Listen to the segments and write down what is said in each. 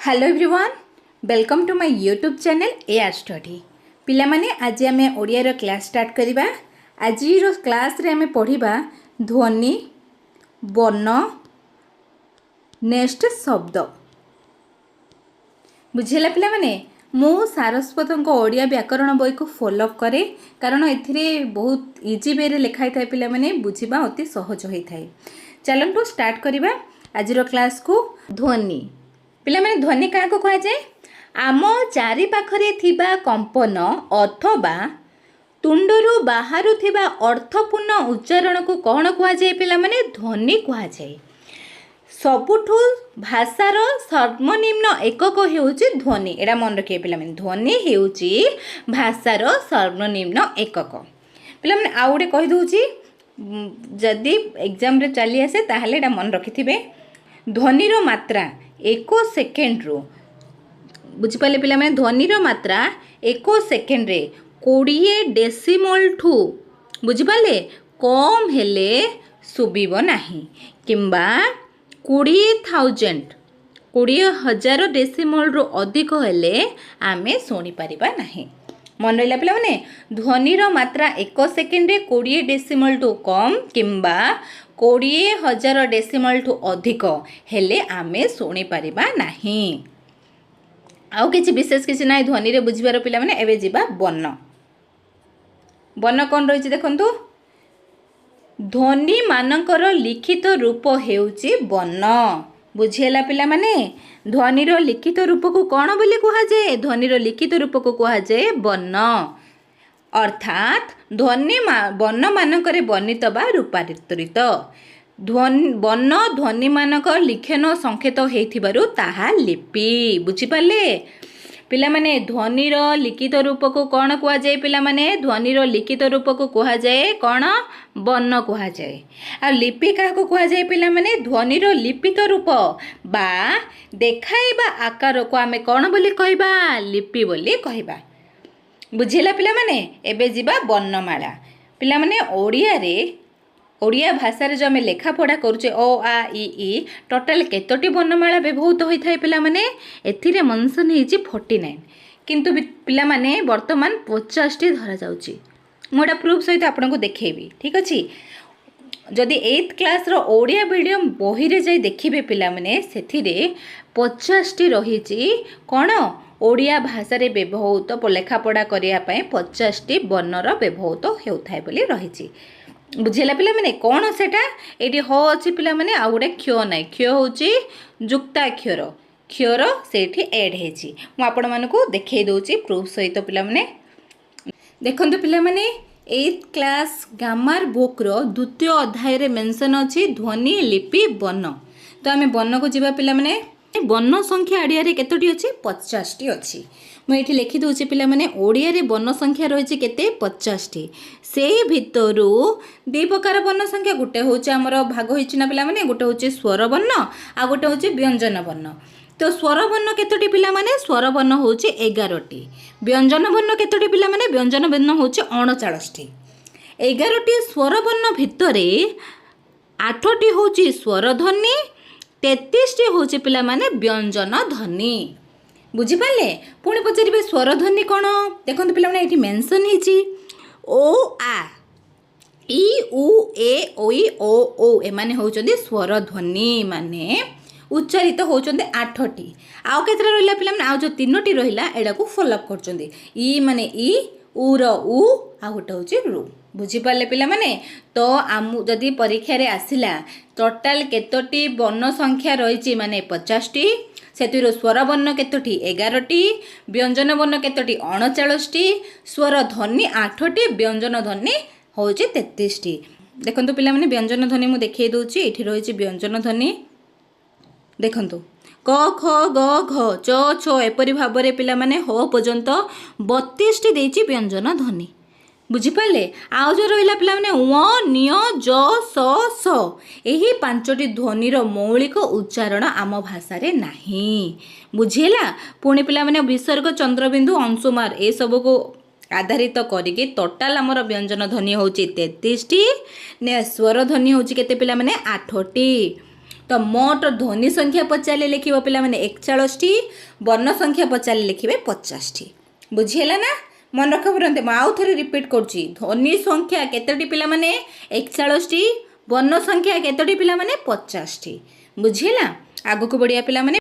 Hello everyone, welcome to my YouTube channel AR study. पिला माने आज आम ओडिया क्लास स्टार्ट करवा। आज क्लास रे आम पढ़ा ध्वनि, वर्ण, नेक्स्ट शब्द। बुझेला पिला माने मु सारस्वत ओडिया व्याकरण बही को फॉलोअप करे, कारण एथिरे बहुत इजी वे रे लिखाई थाए। पिला माने बुझिबा अति सहज होई थाए। चलंतु स्टार्ट करवा आज क्लास को। ध्वनि पिला माने ध्वनि क्या कह जाए? आम चारि पाखरे थिबा कंपन अथवा तुंडरू बाहरु थिबा अर्थपूर्ण उच्चारण को कौन कह जाए? पिला माने ध्वनि कह जाए। सबुठु भाषार सर्वनिम्न एकक हेउची ध्वनि। एटा मन रखिए पिला माने, ध्वनि हेउची भाषार सर्वनिम्न एकक। पिला माने आ गोटे कहि दउची, जदि एग्जाम रे चली आसे ताहले एटा मन रखिथिबे। ध्वनिर मात्रा 1 सेकेंड रु, बुझिपाले पिला माने, ध्वनिर मात्रा 1 सेकेंड रे 20 डेसिमल ठू, बुझिपाले, कम हेले सुबिबो नाही, किंबा 20,000 डेसिमल रु अधिक हेले आमे सुनी परिबा नाही। मन रहिला पिला माने, ध्वनिर मात्रा 1 सेकेंड रे 20 डेसिमल ठू कम किंबा 20,000 डेसिमल ठू अधिक हेले आमे सुनी परिबा नाही। आउ किछि विशेष किछि नाही ध्वनि रे बुझिबार पिला माने। एबे जिबा वर्ण। वर्ण कोन रहिछि देखंतु। ध्वनि मानकर लिखित रूप हेउछि वर्ण। बुझिएला पिला माने, ध्वनिर लिखित रूप को कौन बोली कहा जाए? ध्वनिर लिखित रूप को कहा जाए वर्ण। अर्थात ध्वनि वर्ण मानकरे वर्णित बा रूपांतरित। वर्ण ध्वनि मानक लिखन संकेत हेथिबारु ताहा लिपि। बुझिपाले पिला माने, ध्वनिर लिखित रूप को कौन कहा जाए? पिला माने, ध्वनिर लिखित रूप को कहा जाए कौन? वर्ण कहा जाए। आ लिपि क्या कहा जाए? पिला माने, ध्वनिर लिपित रूप बा देखाइबा आकार को आमे कौन बोली कहबा? लिपि बोली कहबा। बुझिला पिला माने। एबे जिबा वर्णमाला। पिला माने ओडिया भाषा रे जो आमे लेखा पढ़ा करूचे ओ आ ई टोटल केतोटी वर्णमाला व्यवहृत होई थाए? पिला माने एथिरे मेंशन हेछि 49, किंतु पिला माने वर्तमान 50 टी धरा जाउची। मोडा प्रूफ सहित आपनको देखेबी, ठीक अछि। जदि 8th क्लास रो ओडिया मीडियम बही रे जाई देखिबे पिला माने, सेथिरे 50 टी रहिछि कोन? ओडिया भाषा रे व्यवहृत लेखा पढ़ा करिया पय 50 टी वर्णर व्यवहृत हेउथाय बोली रहिछि। बुझिला पिला माने कोन सेटा? एटी ह अछि पिला माने, आ गोटे क्ष नै। क्ष होची जुक्ताक्षर, क्षर सेठी ऐड हेछि। मु आपण मानको देखाई दउची प्रूफ सहित पिला माने। देखंतु पिला माने, 8th क्लास ग्रामर बुक रो द्वितीय अध्याय रे मेंशन अछि ध्वनि, लिपि, वर्ण। तो आमे वर्ण को जिबा पिला माने। वर्ण संख्या आडिया रे केतोटी अछि? 50 टी अछि। मु एठी लिखि दउची पिला माने, ओडिया रे वर्ण संख्या रहिछि केते? 50 टी। सेही भितरु दि प्रकार वर्ण संख्या, गुटे होछि हमर भाग होइछि ना पिला माने, गुटे होछि स्वर वर्ण आ गुटे होछि व्यंजन वर्ण। तो स्वर वर्ण केतोटी पिला माने? स्वर वर्ण होछि 11 टी। व्यंजन वर्ण केतोटी पिला माने? व्यंजन वर्ण होछि 39 टी। 11 टी स्वर वर्ण भितरे 8 टी होछि स्वर ध्वनि, 33 टी होछि पिला माने व्यंजन ध्वनि। बुझि पाले? पुणी पचारिबे स्वर ध्वनि कोन? देखंतु पिला माने एठी मेंशन हेछि ओ आ ई उ ए ओई ओ ओ, ए माने होचंदी स्वर ध्वनि, माने उच्चारित होचंदी 8 टी। आउ केतरा रहिला पिला माने? आउ जो 3 टी रहिला एडा को फॉलोअप करचंदी। ई माने ई, उ रो उ, आ गोटे होची रु। बुझि पाले पिला माने? तो आमु जदि परीक्षा रे आसिला टोटल केतोटी वर्ण संख्या रहिछि माने 50 टी, सेतिरो स्वर वर्ण केतोटी? 11 टी, व्यंजन वर्ण केतोटी? 39 टी, स्वर ध्वनि 8 टी, व्यंजन ध्वनि होची 33 टी। देखंतु पिला माने, व्यंजन ध्वनि मु देखाई दउची। एठी रहिछि व्यंजन ध्वनि। देखंतु क ख ग घ च छ एपरि भाबरे पिला माने ह पर्यंत 32 टी देछि व्यंजन ध्वनि। बुझि पाले? आउ जो रहिला पिला माने व निय ज स स, एही 5टी ध्वनिर मौलिक उच्चारण आम भाषा रे नाही। बुझिला? पुणी पिला माने विसर्ग, चंद्रबिंदु, अंशुमार ए सब को आधारित करिके टोटाल आमर व्यंजन ध्वनि होची 33 टी, ने स्वर ध्वनि होची केते पिला माने? 8 टी। तो मोट ध्वनि संख्या पचारे लिखिब पिला माने 41टी, वर्ण संख्या पचारे लिखिबे 50टी। बुझिहेला ना? मन रख परंते म आउ थरे रिपीट करछि। ध्वनि संख्या केतोटी पिला माने 41टी, वर्ण संख्या केतोटी पिला माने 50टी। बुझिहेला? आगु को बढ़िया पिला माने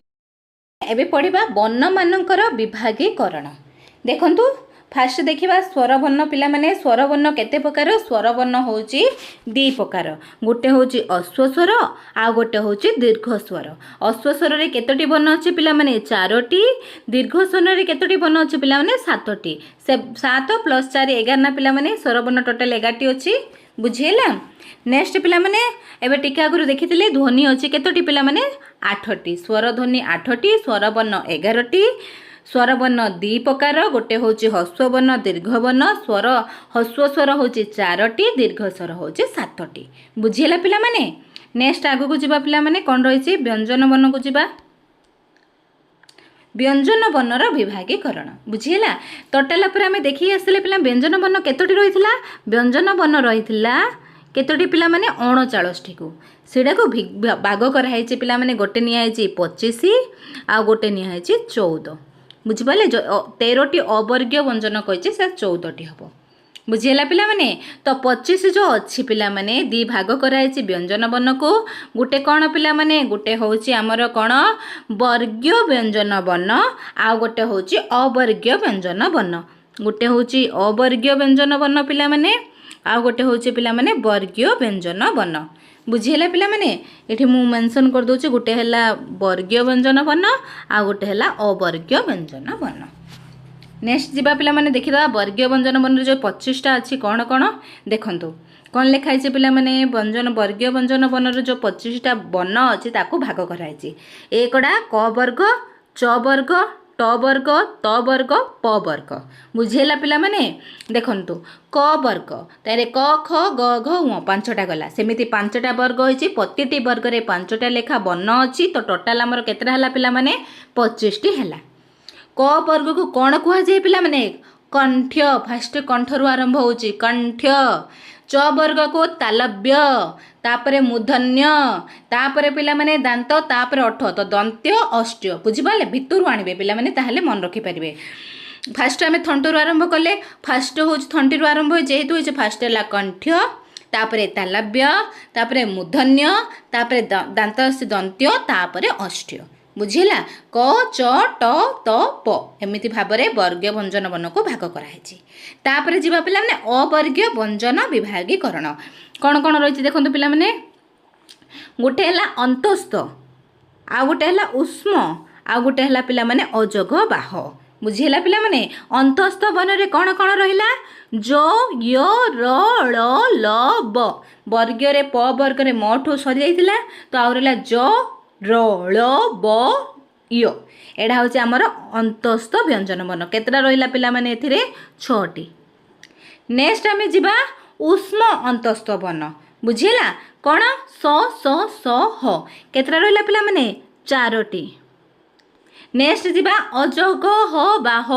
एबे पढ़िबा वर्ण मानकर विभागीकरण। देखंतु फास्ट देखिबा स्वरवर्ण पिला माने स्वरवर्ण केते प्रकार? स्वरवर्ण होची दी प्रकार। गोटे होची अश्व स्वर आ गोटे होची दीर्घ स्वर। अश्व स्वर रे केतोटी वर्ण अछि पिला माने 4टी, दीर्घ स्वर रे केतोटी वर्ण अछि पिला माने 7टी। से 7 + 4 11 ना पिला माने स्वरवर्ण टोटल 11टी अछि। बुझिहेला? नेक्स्ट पिला माने एबे टिका आगु देखिथिले ध्वनि अछि केतोटी पिला माने 8टी। स्वर ध्वनि 8टी, स्वरवर्ण 11टी। स्वरवर्ण दी प्रकार। गोटे होची ह्रस्व वर्ण, दीर्घ वर्ण। स्वर ह्रस्व स्वर होची 4टी, दीर्घ स्वर होची 7टी। बुझिहेला पिला माने? नेक्स्ट आगु को जिबा पिला माने कोन रहिछि? व्यंजन वर्ण को जिबा। व्यंजन वर्णर विभागीकरण। बुझिहेला? टोटल पर आमे देखि आसले पिला व्यंजन वर्ण केतोटी रहिथिला? व्यंजन वर्ण रहिथिला केतोटी पिला माने 39टी को। सेडा को भाग करा हैछि पिला माने गोटे निया हैछि 25 आ गोटे निया हैछि 14। बुझिपाले? 13टी अवर्गीय व्यंजन कहिछि से 14टी हबो। बुझिहेला पिला माने? तो 25 जो अछि पिला माने दी भाग करा हैछि व्यंजन वर्ण को। गोटे कोन पिला माने? गोटे होछि हमर कोन वर्गीय व्यंजन वर्ण आ गोटे होछि अवर्गीय व्यंजन वर्ण। गोटे होछि अवर्गीय व्यंजन वर्ण पिला माने आ गोटे होछि पिला माने वर्गीय व्यंजन वर्ण। बुझिहेला पिला माने? एठी मु मेंशन कर दोछि गोटे हला वर्गीय व्यंजन वर्ण आ गोटे हला अवर्गीय व्यंजन वर्ण। नेक्स्ट जिबा पिला माने देखिदा वर्गीय व्यंजन वर्ण जो 25टा अछि कोन कोन देखंतु। कोन लिखा हैछि पिला माने? व्यंजन वर्गीय व्यंजन वर्ण रो जो 25टा वर्ण अछि ताकू भाग करा हैछि। एकडा क वर्ग, च वर्ग, ट वर्ग, त वर्ग, प वर्ग। बुझिहेला पिला माने? देखंतु क वर्ग तारे क ख ग घ ङ 5टा गला। सेमिति 5टा वर्ग होइछि। प्रतिटी वर्ग रे 5टा लेखा वर्ण अछि। तो टोटल हमर केतरा हला पिला माने 25टी हला। क वर्ग को कोन कुहा जाय पिला माने? कंठ्य। फास्ट कंठरु आरंभ होउछि कंठ्य। च वर्ग को तालव्य, तापरे मूर्धन्य, तापरे पिला माने दांत, तापरे ओठ। तो दंत्य अष्ट्य। बुझिबाले? भितरु आनिबे पिला माने ताहले मन रखि परिबे। फास्ट आमे थंटरु आरंभ कले। फास्ट होउछि थंटीरु आरंभ होय जेहेतु होइछि फास्ट हला कंठ्य, तापरे तालव्य, तापरे मूर्धन्य, तापरे दांत अस्ति दंत्य, तापरे अष्ट्य। बुझिला? क च ट त प एमिति भाबरे वर्गीय व्यंजन वर्ण को भाग करा हैछि। तापरे जिबा पिला माने अवर्गीय व्यंजन विभागीकरण। कोन कोन रहिछि देखंतु पिला माने? गोटे हला अंतस्थ, आ गोटे हला उष्म, आ गोटे हला पिला माने अजग बाह। बुझिला पिला माने? अंतस्थ वर्ण रे कोन कोन रहिला? ज य र ळ ल ब। वर्गीय रे प वर्ग रे म ठो सरी जाइतिला। तो आउरला ज र ळ ब य। एडा होछि हमर अंतस्थ व्यंजन वर्ण। केतरा रहिला पिला माने एथिरे? 6टी। नेक्स्ट आमे जिबा उष्म अंतस्थ वर्ण। बुझिला? कोन? स स स ह। केतरा रहिला पिला माने? 4टी। नेक्स्ट जिबा अजग ह बाह।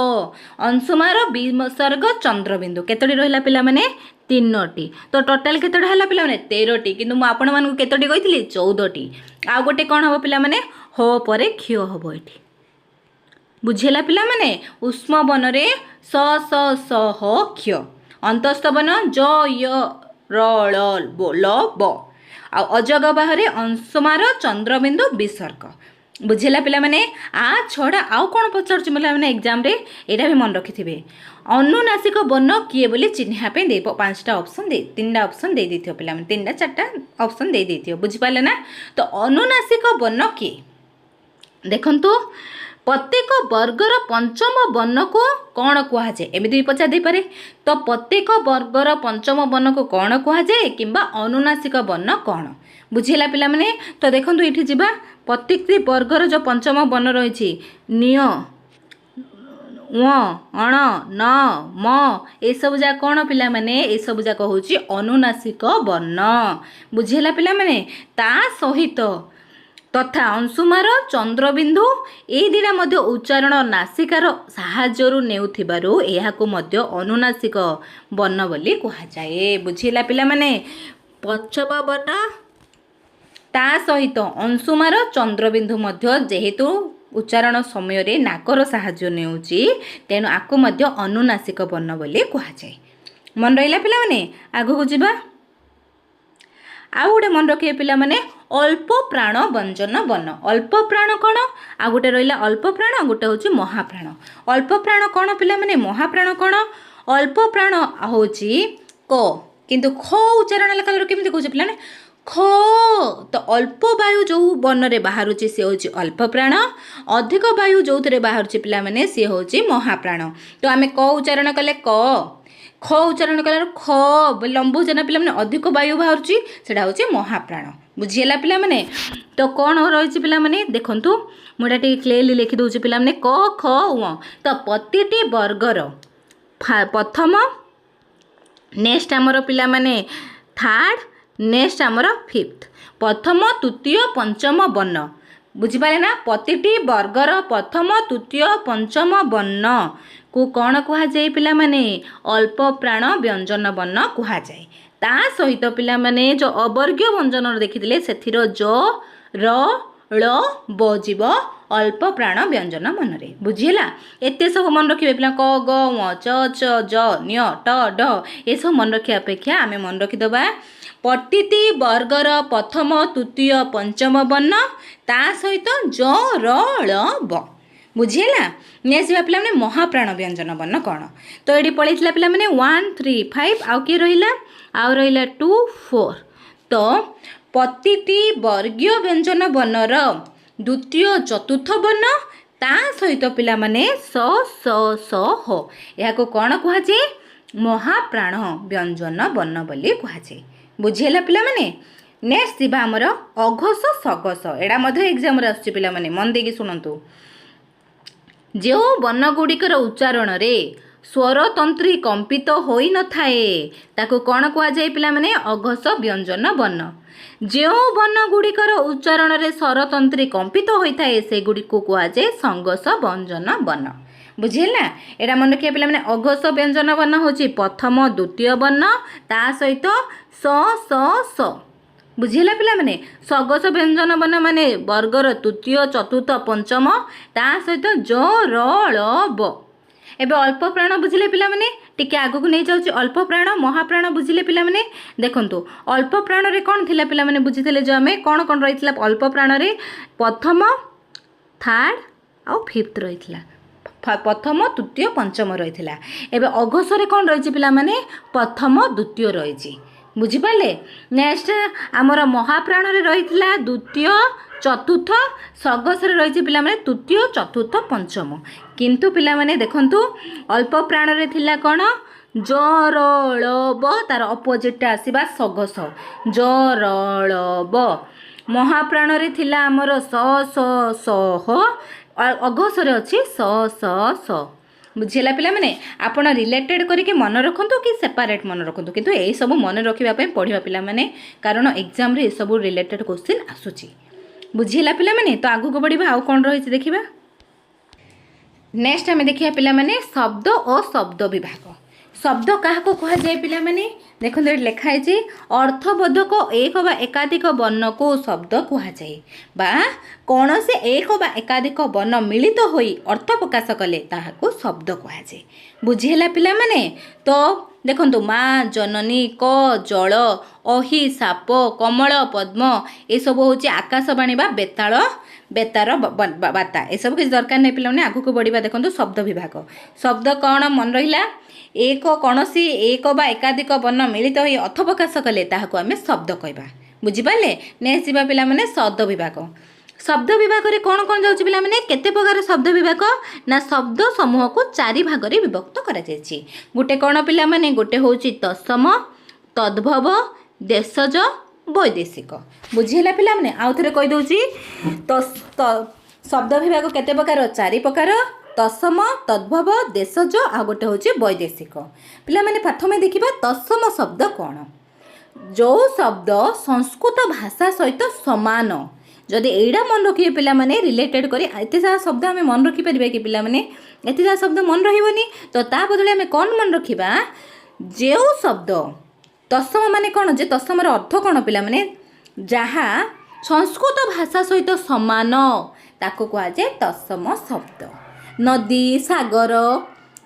अंशुमार विसर्ग चंद्रबिंदु। केतोटी रहिला पिला माने? 3टी। तो टोटल केतोटा हला पिला माने? 13टी। किंतु मु आपण मानकु केतोटी कहितली? 14टी। आ गोटे कोन हबो पिला माने? ह परे क्ष हबो एठी। बुझिला पिला माने? उष्म वर्ण रे स स स ह क्ष। अंतस्थ वर्ण ज य र ळ ल ब। आ अजग बाहरे अंशुमार चंद्रबिंदु विसर्ग। बुझिला पिला माने? आ छड़ा आउ कोन पचारछ पिला माने एग्जाम रे? एटा भी मन रखिथिबे। अनुनासिक वर्ण किए बोली चिन्हा पे दे 5टा ऑप्शन दे 3टा ऑप्शन दे दिथियो पिला माने 3टा 4टा ऑप्शन दे दिथियो। बुझि पाले ना? तो अनुनासिक वर्ण किए देखंतु प्रत्येक वर्गर पंचम वर्ण को कौन कुहा जाए? एमिति भी पचा दे पारे। तो प्रत्येक वर्गर पंचम वर्ण को कौन कुहा जाए किंबा अनुनासिक वर्ण कौन? बुझिला पिला माने? तो देखंतु एठी जिबा प्रत्येक वर्गर जो पंचम वर्ण रहिछि निय, व, अण, न, म ए सब जा कौन पिला माने? ए सब जा होछि अनुनासिक वर्ण। बुझिला पिला माने? ता सहित तथा अंशुमार चंद्रबिंदु ए दिना मध्य उच्चारण नासिकार साहाय्यरु नेउथिबारु एहाकु मध्य अनुनासिक वर्ण बोली कुहा जाए। बुझिला पिला माने? पंचम वर्ण ତା ସହିତ ଅଂଶୁମାର ଚନ୍ଦ୍ରବିନ୍ଦୁ ମଧ୍ୟ ଯେହେତୁ ଉଚ୍ଚାରଣ ସମୟରେ ନାକର ସାହାଯ୍ୟ ନେଉଛି ତେଣୁ ଆକୁ ମଧ୍ୟ ଅନୁନାସିକ ବର୍ଣ୍ଣ ବୋଲି କୁହାଯାଏ। ମନେ ରହିଲା ପିଲାମାନେ? ଆଗକୁ ଯିବା। ଆଉ ଗୋଟେ ମନେ ରଖିବେ ପିଲାମାନେ, ଅଳ୍ପ ପ୍ରାଣ ବ୍ୟଞ୍ଜନ ବର୍ଣ୍ଣ। ଅଳ୍ପ ପ୍ରାଣ କ'ଣ? ଆଉ ଗୋଟେ ରହିଲା ଅଳ୍ପ ପ୍ରାଣ, ଗୋଟେ ହେଉଛି ମହାପ୍ରାଣ। ଅଳ୍ପ ପ୍ରାଣ କ'ଣ ପିଲାମାନେ? ମହାପ୍ରାଣ କ'ଣ? ଅଳ୍ପ ପ୍ରାଣ ହେଉଛି କ, କିନ୍ତୁ ଖ ଉଚ୍ଚାରଣ କଲାରୁ କେମିତି କହୁଛେ ପିଲାମାନେ? ଖ। ତ ଅଳ୍ପ ବାୟୁ ଯେଉଁ ବର୍ଣ୍ଣରେ ବାହାରୁଛି ସେ ହେଉଛି ଅଳ୍ପ ପ୍ରାଣ, ଅଧିକ ବାୟୁ ଯେଉଁଥିରେ ବାହାରୁଛି ପିଲାମାନେ ସିଏ ହେଉଛି ମହାପ୍ରାଣ। ତ ଆମେ କ ଉଚ୍ଚାରଣ କଲେ କ, ଖ ଉଚ୍ଚାରଣ କଲାରୁ ଖ ଲମ୍ବ ନା ପିଲାମାନେ ଅଧିକ ବାୟୁ ବାହାରୁଛି ସେଇଟା ହେଉଛି ମହାପ୍ରାଣ। ବୁଝିହେଲା ପିଲାମାନେ? ତ କ'ଣ ରହିଛି ପିଲାମାନେ ଦେଖନ୍ତୁ, ମୁଁ ଏଇଟା ଟିକେ କ୍ଲିୟରଲି ଲେଖିଦେଉଛି ପିଲାମାନେ। କ ଖ ୱ। ତ ପ୍ରତିଟି ବର୍ଗର ପ୍ରଥମ, ନେକ୍ସଟ ଆମର ପିଲାମାନେ ଥାର୍ଡ଼, ନେକ୍ସଟ ଆମର ଫିଫ୍ଥ। ପ୍ରଥମ ତୃତୀୟ ପଞ୍ଚମ ବର୍ଣ୍ଣ। ବୁଝିପାରିଲେ ନା? ପ୍ରତିଟି ବର୍ଗର ପ୍ରଥମ ତୃତୀୟ ପଞ୍ଚମ ବର୍ଣ୍ଣକୁ କ'ଣ କୁହାଯାଏ ପିଲାମାନେ? ଅଳ୍ପ ପ୍ରାଣ ବ୍ୟଞ୍ଜନ ବର୍ଣ୍ଣ କୁହାଯାଏ। ତା ସହିତ ପିଲାମାନେ ଯେଉଁ ଅବର୍ଗୀୟ ବ୍ୟଞ୍ଜନ ଦେଖିଥିଲେ ସେଥିର ଜ ର ଳ ବ ଯିବ ଅଳ୍ପ ପ୍ରାଣ ବ୍ୟଞ୍ଜନ ବର୍ଣ୍ଣରେ। ବୁଝିହେଲା? ଏତେ ସବୁ ମନେ ରଖିବେ ପିଲା। କ ଗ ମ ଚ ଛ ଜ ନ୍ୟ ଟ ଡ ଏସବୁ ମନେ ରଖିବା ଅପେକ୍ଷା ଆମେ ମନେ ରଖିଦେବା ପ୍ରତିଟି ବର୍ଗର ପ୍ରଥମ ତୃତୀୟ ପଞ୍ଚମ ବର୍ଣ୍ଣ ତା ସହିତ ଜ ର ଳ ବ। ବୁଝିହେଲା? ନେକ୍ସଟ ଯିବା ପିଲାମାନେ ମହାପ୍ରାଣ ବ୍ୟଞ୍ଜନ ବର୍ଣ୍ଣ କ'ଣ? ତ ଏଠି ପଳେଇଥିଲା ପିଲାମାନେ 1 3 5 ଆଉ କିଏ ରହିଲା? ଆଉ ରହିଲା 2 4। ତ ପ୍ରତିଟି ବର୍ଗୀୟ ବ୍ୟଞ୍ଜନ ବର୍ଣ୍ଣର ଦ୍ୱିତୀୟ ଚତୁର୍ଥ ବର୍ଣ୍ଣ ତା ସହିତ ପିଲାମାନେ ସ ସ ସ ହ ଏହାକୁ କ'ଣ କୁହାଯାଏ? ମହାପ୍ରାଣ ବ୍ୟଞ୍ଜନ ବର୍ଣ୍ଣ ବୋଲି କୁହାଯାଏ। ବୁଝିହେଲା ପିଲାମାନେ? ନେକ୍ସଟ ଯିବା ଆମର ଅଘୋଷ ସଘୋଷ। ଏଇଟା ମଧ୍ୟ ଏକ୍ଜାମରେ ଆସୁଛି ପିଲାମାନେ, ମନ ଦେଇକି ଶୁଣନ୍ତୁ। ଯେଉଁ ବର୍ଣ୍ଣଗୁଡ଼ିକର ଉଚ୍ଚାରଣରେ ସ୍ୱରତନ୍ତ୍ରୀ କମ୍ପିତ ହୋଇନଥାଏ ତାକୁ କ'ଣ କୁହାଯାଏ ପିଲାମାନେ? ଅଘୋଷ ବ୍ୟଞ୍ଜନ ବର୍ଣ୍ଣ। ଯେଉଁ ବର୍ଣ୍ଣଗୁଡ଼ିକର ଉଚ୍ଚାରଣରେ ସ୍ୱରତନ୍ତ୍ରୀ କମ୍ପିତ ହୋଇଥାଏ ସେଗୁଡ଼ିକୁ କୁହାଯାଏ ସଂଘୋଷ ବ୍ୟଞ୍ଜନ ବର୍ଣ୍ଣ। ବୁଝିହେଲା? ଏଇଟା ମନେ ରଖିବା ପିଲାମାନେ। ଅଘୋଷ ବ୍ୟଞ୍ଜନ ବର୍ଣ୍ଣ ହେଉଛି ପ୍ରଥମ ଦ୍ୱିତୀୟ ବର୍ଣ୍ଣ ତା ସହିତ ସ ସ ସ। ବୁଝିହେଲା ପିଲାମାନେ? ସଘୋଷ ବ୍ୟଞ୍ଜନ ବର୍ଣ୍ଣ ମାନେ ବର୍ଗର ତୃତୀୟ ଚତୁର୍ଥ ପଞ୍ଚମ ତା ସହିତ ଜ ର ଳ ବ। ଏବେ ଅଳ୍ପ ପ୍ରାଣ ବୁଝିଲେ ପିଲାମାନେ? ଟିକେ ଆଗକୁ ନେଇଯାଉଛି। ଅଳ୍ପ ପ୍ରାଣ ମହାପ୍ରାଣ ବୁଝିଲେ ପିଲାମାନେ? ଦେଖନ୍ତୁ ଅଳ୍ପ ପ୍ରାଣରେ କ'ଣ ଥିଲା ପିଲାମାନେ? ବୁଝିଥିଲେ ଯେ ଆମେ କ'ଣ କ'ଣ ରହିଥିଲା ଅଳ୍ପ ପ୍ରାଣରେ? ପ୍ରଥମ, ଥାର୍ଡ଼ ଆଉ ଫିଫ୍ଥ ରହିଥିଲା। ପ୍ରଥମ ତୃତୀୟ ପଞ୍ଚମ ରହିଥିଲା। ଏବେ ଅଘୋଷରେ କ'ଣ ରହିଛି ପିଲାମାନେ? ପ୍ରଥମ ଦ୍ୱିତୀୟ ରହିଛି। ବୁଝିପାରିଲେ? ନେକ୍ସଟ ଆମର ମହାପ୍ରାଣରେ ରହିଥିଲା ଦ୍ୱିତୀୟ ଚତୁର୍ଥ, ସଘୋଷରେ ରହିଛି ପିଲାମାନେ ତୃତୀୟ ଚତୁର୍ଥ ପଞ୍ଚମ। କିନ୍ତୁ ପିଲାମାନେ ଦେଖନ୍ତୁ ଅଳ୍ପ ପ୍ରାଣରେ ଥିଲା କ'ଣ? ଜ ର ଳ ବ, ତାର ଅପୋଜିଟଟା ଆସିବା ସଘୋଷ ଜ ର ଳ ବ। ମହାପ୍ରାଣରେ ଥିଲା ଆମର ସ ସ ସ ହ, ଅଘୋଷରେ ଅଛି ସ ସ ସ। ବୁଝିହେଲା ପିଲାମାନେ? ଆପଣ ରିଲେଟେଡ଼ କରିକି ମନେ ରଖନ୍ତୁ କି ସେପାରେଟ୍ ମନେ ରଖନ୍ତୁ, କିନ୍ତୁ ଏଇସବୁ ମନେ ରଖିବା ପାଇଁ ପଢ଼ିବା ପିଲାମାନେ, କାରଣ ଏକ୍ଜାମରେ ଏସବୁ ରିଲେଟେଡ଼ କ୍ୱେଶ୍ଚିନ୍ ଆସୁଛି। ବୁଝିହେଲା ପିଲାମାନେ? ତ ଆଗକୁ ବଢ଼ିବା। ଆଉ କ'ଣ ରହିଛି ଦେଖିବା। ନେକ୍ସଟ ଆମେ ଦେଖିବା ପିଲାମାନେ ଶବ୍ଦ ଓ ଶବ୍ଦ ବିଭାଗ। ଶବ୍ଦ କାହାକୁ କୁହାଯାଏ ପିଲାମାନେ? ଦେଖନ୍ତୁ ଏଠି ଲେଖା ହେଇଛି ଅର୍ଥବୋଧକ ଏକ ବା ଏକାଧିକ ବର୍ଣ୍ଣକୁ ଶବ୍ଦ କୁହାଯାଏ, ବା କୌଣସି ଏକ ବା ଏକାଧିକ ବର୍ଣ୍ଣ ମିଳିତ ହୋଇ ଅର୍ଥ ପ୍ରକାଶ କଲେ ତାହାକୁ ଶବ୍ଦ କୁହାଯାଏ। ବୁଝିହେଲା ପିଲାମାନେ? ତ ଦେଖନ୍ତୁ ମା, ଜନନୀ, କ ଜଳ, ଅହି ସାପ, କମଳ ପଦ୍ମ ଏସବୁ ହେଉଛି ଆକାଶବାଣୀ ବା ବେତାଳ ବେତାର ବାର୍ତ୍ତା। ଏସବୁ କିଛି ଦରକାର ନାହିଁ ପିଲାମାନେ। ଆଗକୁ ବଢ଼ିବା। ଦେଖନ୍ତୁ ଶବ୍ଦ ବିଭାଗ। ଶବ୍ଦ କ'ଣ ମନେ ରହିଲା? କୌଣସି ଏକ ବା ଏକାଧିକ ବର୍ଣ୍ଣ ମିଳିତ ହୋଇ ଅର୍ଥ ପ୍ରକାଶ କଲେ ତାହାକୁ ଆମେ ଶବ୍ଦ କହିବା। ବୁଝିପାରିଲେ? ନେକ୍ସଟ ଯିବା ପିଲାମାନେ ଶବ୍ଦ ବିଭାଗ। ଶବ୍ଦ ବିଭାଗରେ କ'ଣ କ'ଣ ଯାଉଛି ପିଲାମାନେ? କେତେ ପ୍ରକାର ଶବ୍ଦ ବିଭାଗ? ନା ଶବ୍ଦ ସମୂହକୁ 4 ଭାଗରେ ବିଭକ୍ତ କରାଯାଇଛି। ଗୋଟେ କ'ଣ ପିଲାମାନେ? ଗୋଟେ ହେଉଛି ତତ୍ସମ, ତଦ୍ଭବ, ଦେଶଜ, ବୈଦେଶିକ। ବୁଝିହେଲା ପିଲାମାନେ? ଆଉ ଥରେ କହିଦେଉଛି। ଶବ୍ଦ ବିଭାଗ କେତେ ପ୍ରକାର? 4 ପ୍ରକାର। ତତ୍ସମ, ତଦ୍ଭବ, ଦେଶଜ ଆଉ ଗୋଟେ ହେଉଛି ବୈଦେଶିକ। ପିଲାମାନେ ପ୍ରଥମେ ଦେଖିବା ତତ୍ସମ ଶବ୍ଦ କ'ଣ? ଯେଉଁ ଶବ୍ଦ ସଂସ୍କୃତ ଭାଷା ସହିତ ସମାନ। ଯଦି ଏଇଟା ମନେ ରଖିବେ ପିଲାମାନେ ରିଲେଟେଡ଼ କରି, ଏତେ ସାରା ଶବ୍ଦ ଆମେ ମନେ ରଖିପାରିବା କି ପିଲାମାନେ? ଏତେ ସାରା ଶବ୍ଦ ମନେ ରହିବନି। ତ ତା ବଦଳରେ ଆମେ କ'ଣ ମନେ ରଖିବା? ଯେଉଁ ଶବ୍ଦ ତତ୍ସମ ମାନେ କ'ଣ? ଯେ ତତ୍ସମର ଅର୍ଥ କ'ଣ ପିଲାମାନେ? ଯାହା संस्कृत भाषा सहित समान ताको कुहाଯାଏ तत्सम शब्द। नदी सागर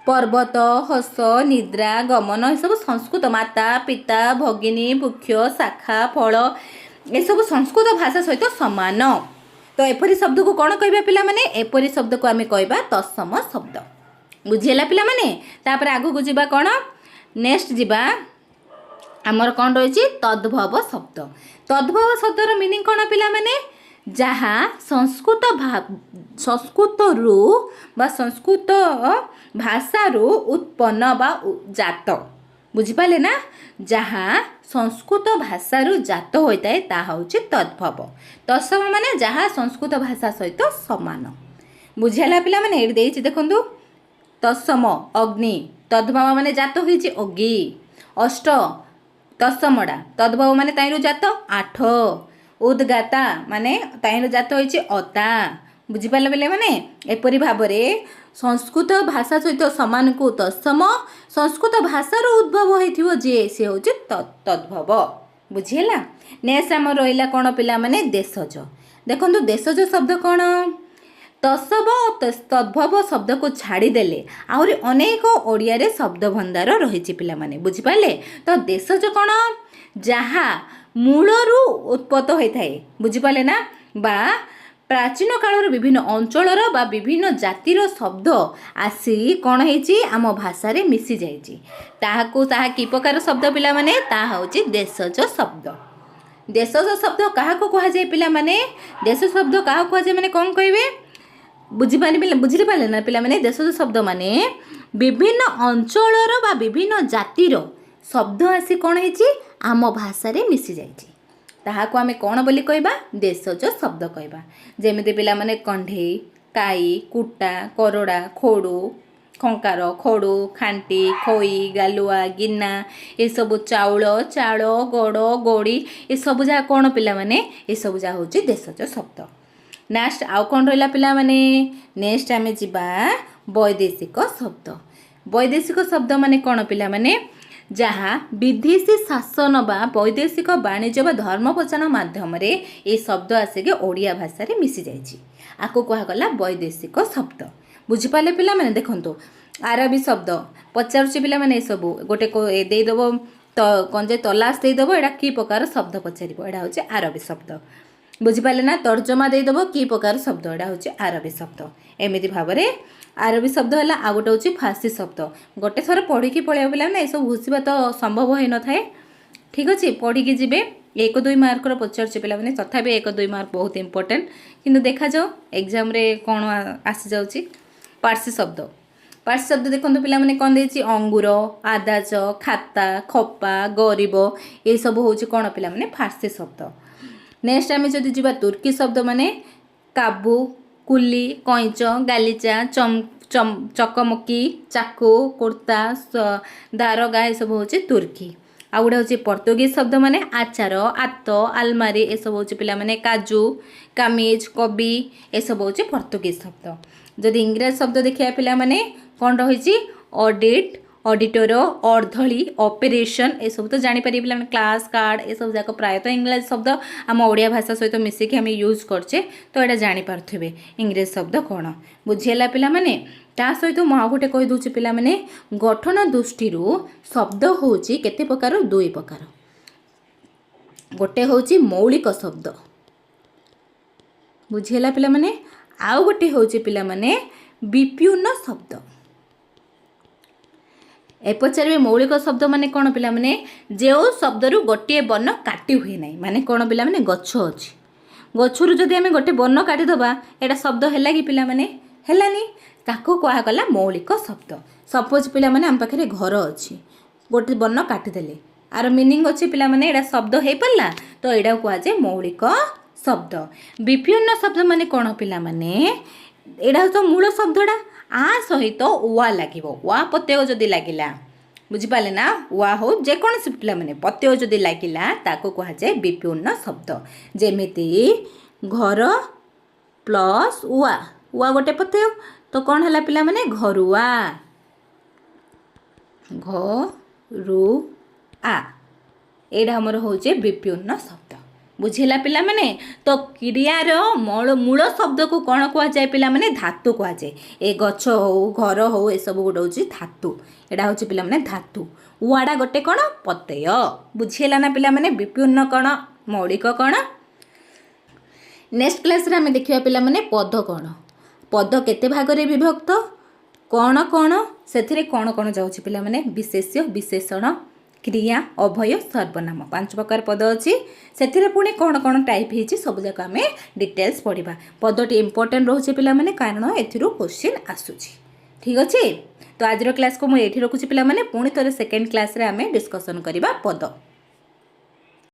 पर्वत हस निद्रा गमन ये सब संस्कृत माता पिता भगिनी वृक्ष शाखा फल ये सब संस्कृत भाषा सहित समान। तो एपरी शब्द को कौन कहबा पिला माने एपरी शब्द को आमे कहबा तत्सम शब्द। बुझिला पिला माने तापर आगु को जिबा कौन नेक्स्ट जिबा आमर कौन रही तद्भव शब्द। तद्भव शब्दर मीनिंग कौन पिला माने जहाँ संस्कृत रु बा संस्कृत भाषा रु उत्पन्न बा जात बुझिपाले ना जहाँ संस्कृत भाषा रु जात होता है ता होची तद्भव। तत्सम माने जहाँ संस्कृत भाषा सहित समान। बुझिला पिला माने एडी देइछि देखंतु तत्सम अग्नि तद्भव माने जात होइछि अग्नि अष्ट तत्समडा तद्भव माने ताइरु जात आठ उद्गाता माने ताइरु जात होइछि अता। बुझिपाले बेले माने एपरि भाबरे संस्कृत भाषा सहित समान को तत्सम संस्कृत भाषार उद्भव होइथिवो जे से होछि तद्भव। बुझिला नेक्स्ट आम रहिला कोन पिला माने देशज। देखंतु देशज शब्द कोन तत्सव तद्भव शब्द को छाड़ी देले आहुरी अनेक ओडिया रे शब्द भंडार रही पिला माने बुझिपाले। तो देशज कोन जहाँ मूलरू उत्पत्त होता है बुझिपाले ना बा प्राचीन कालर विभिन्न अंचलर बा विभिन्न जातिर शब्द आसी कौन होइछि आम भाषा रे मिसी जाइछि ताहाकू ताहा की प्रकार शब्द पिला माने ताहा होछि देशज शब्द। देशज शब्द काहाकू कहा जाय पिला माने देश शब्द काहाकू कहा जाय माने कोन कहबे बुझिपाले ना पिला माने देशज शब्द माने विभिन्न अंचलर बा विभिन्न जातिर शब्द आसी कौन होइछि आम भाषा रे मिसी जाइछि ताहाको आमे कौन बोली कहबा देशज शब्द कहबा। जेमिति पिला माने कंढेई काई कुटा करड़ा खोड़ू खंकार खोड़ू खांटी खोई गालुआ गिना ये सब चाउल चाल गड़ गोड़ी ये सब जा कौन पिला माने ये सब जा होची देशज शब्द। नेक्स्ट आउ कौन रहिला पिला माने नेक्स्ट आमे जिबा वैदेशिक शब्द। वैदेशिक शब्द माने कौन पिला माने जहाँ विदेशी शासन बा वैदेशिक वाणिज्य बा धर्म प्रचार माध्यम रे ये शब्द आसिके ओडिया भाषा रे मिसी जाइछि आको कहा गला वैदेशिक शब्द। बुझिपाले पिला माने देखंतु आरबी शब्द पचारुछि पिला माने सब गोटे को दे देबो तो कंजे तलाश दे देबो एडा की प्रकार शब्द पचारिबो एडा होछि आरबी शब्द। बुझिपाले ना तर्जमा दे देबो की प्रकार शब्द एडा होछि आरबी शब्द। एमिति भाबरे आरबी शब्द है आ गोटे हूँ फारसी शब्द गोटे थर पढ़ी पलैया पिला ना सब घुसवा तो संभव हो न थाए ठीक अच्छे पढ़ी जीवे 1-2 मार्क पचार पिला मैंने तथापि 1-2 मार्क बहुत इंपोर्टेंट किंतु देखा जाओ एग्जाम रे कौन आसी जाऊँगी पार्सी शब्द देखो पिला मैंने कौन देती अंगूर आदाज खाता खपा गरीब ये सब हूँ कौन पिला मैंने फारसी शब्द। नेक्स्ट आम जदि जी तुर्की शब्द माने काबू कुली कईच गालीचा चकमकी चाकू कुर्ता दारगा ये सब हूँ तुर्की। आ गोटे हूँ पर्तुगीज शब्द माने आचार आत आलमारी ये सब हूँ पिला माने काजू कामिज कवि ये सब हूँ पर्तुगीज शब्द। जदि इंग्रेजी शब्द देखिए पिला माने कौन रही ऑडिट ऑडिटर अर्धली ऑपरेशन ये सब तो जानीपर पे क्लास कार्ड ये सब जाक प्रायतः इंग्लिश शब्द आम ओडिया भाषा सहित मिसिकी आम यूज करचे तो यहाँ जानीपारे इंग्रेजी शब्द कौन बुझीला पिला माने ता सहित मुझे गोटे कहीदे पिला माने गठन दृष्टि शब्द हूँ केते प्रकार 2 प्रकार। गोटे हूँ मौलिक शब्द बुझीला पिला माने आउ गोटे हूँ पिला माने विपूर्ण शब्द। ए पचारे मौलिक शब्द माने कौन पिला माने जो शब्द रु गोटे वर्ण काटी हुए ना माने कौन पिला माने गछ अच्छी गचरु जदि आम गोटे वर्ण काटिदबा एटा शब्द है कि पिला माने हेलानी ताको कहगला मौलिक शब्द। सपोज पिला माने आम पाखे घर अच्छी गोटे वर्ण काटिदेले आर मीनिंग अच्छे पिला माने एटा शब्द हो पारा तो यहाँ कहुए मौलिक शब्द। विभिन्न शब्द माने कौन पिला माने एटा तो मूल शब्दटा आ सहित वा लगे वा प्रत्यय जदि लगिला बुझिपाले ना वा हो जेकोसी पिला माने प्रत्यय जदि लगिला ताको कहुए विपूर्ण शब्द। जेमिति घर प्लस वा वा गोटे प्रत्यय तो कौन है पिला माने घरुआ घरुआ एटा हमर होचे विपूर्ण शब्द। ବୁଝିଲା ପିଲାମାନେ। ତ କ୍ରିୟାର ମୂଳ ଶବ୍ଦକୁ କ'ଣ କୁହାଯାଏ ପିଲାମାନେ? ଧାତୁ କୁହାଯାଏ। ଏ ଗଛ ହଉ ଘର ହଉ ଏସବୁ ଗୋଟେ ହେଉଛି ଧାତୁ। ଏଇଟା ହେଉଛି ପିଲାମାନେ ଧାତୁ। ୱାଡ଼ା ଗୋଟେ କ'ଣ? ପ୍ରତ୍ୟୟ। ବୁଝିହେଲା ନା ପିଲାମାନେ? ବିପନ୍ନ କ'ଣ? ମୌଳିକ କ'ଣ? ନେକ୍ସଟ କ୍ଲାସ୍ରେ ଆମେ ଦେଖିବା ପିଲାମାନେ ପଦ କ'ଣ? ପଦ କେତେ ଭାଗରେ ବିଭକ୍ତ? କ'ଣ କ'ଣ? ସେଥିରେ କ'ଣ କ'ଣ ଯାଉଛି ପିଲାମାନେ? ବିଶେଷ୍ୟ, ବିଶେଷଣ, କ୍ରିୟା, ଅଭୟ, ସର୍ବନାମ। 5 ପ୍ରକାର ପଦ ଅଛି। ସେଥିରେ ପୁଣି କ'ଣ କ'ଣ ଟାଇପ୍ ହେଇଛି ସବୁଯାକ ଆମେ ଡିଟେଲ୍ସ ପଢ଼ିବା। ପଦଟି ଇମ୍ପୋର୍ଟାଣ୍ଟ ରହୁଛି ପିଲାମାନେ, କାରଣ ଏଥିରୁ କ୍ୱେଶ୍ଚିନ୍ ଆସୁଛି। ଠିକ୍ ଅଛି। ତ ଆଜିର କ୍ଲାସ୍କୁ ମୁଁ ଏଇଠି ରଖୁଛି ପିଲାମାନେ। ପୁଣି ଥରେ ସେକେଣ୍ଡ କ୍ଲାସ୍ରେ ଆମେ ଡିସ୍କସନ୍ କରିବା ପଦ।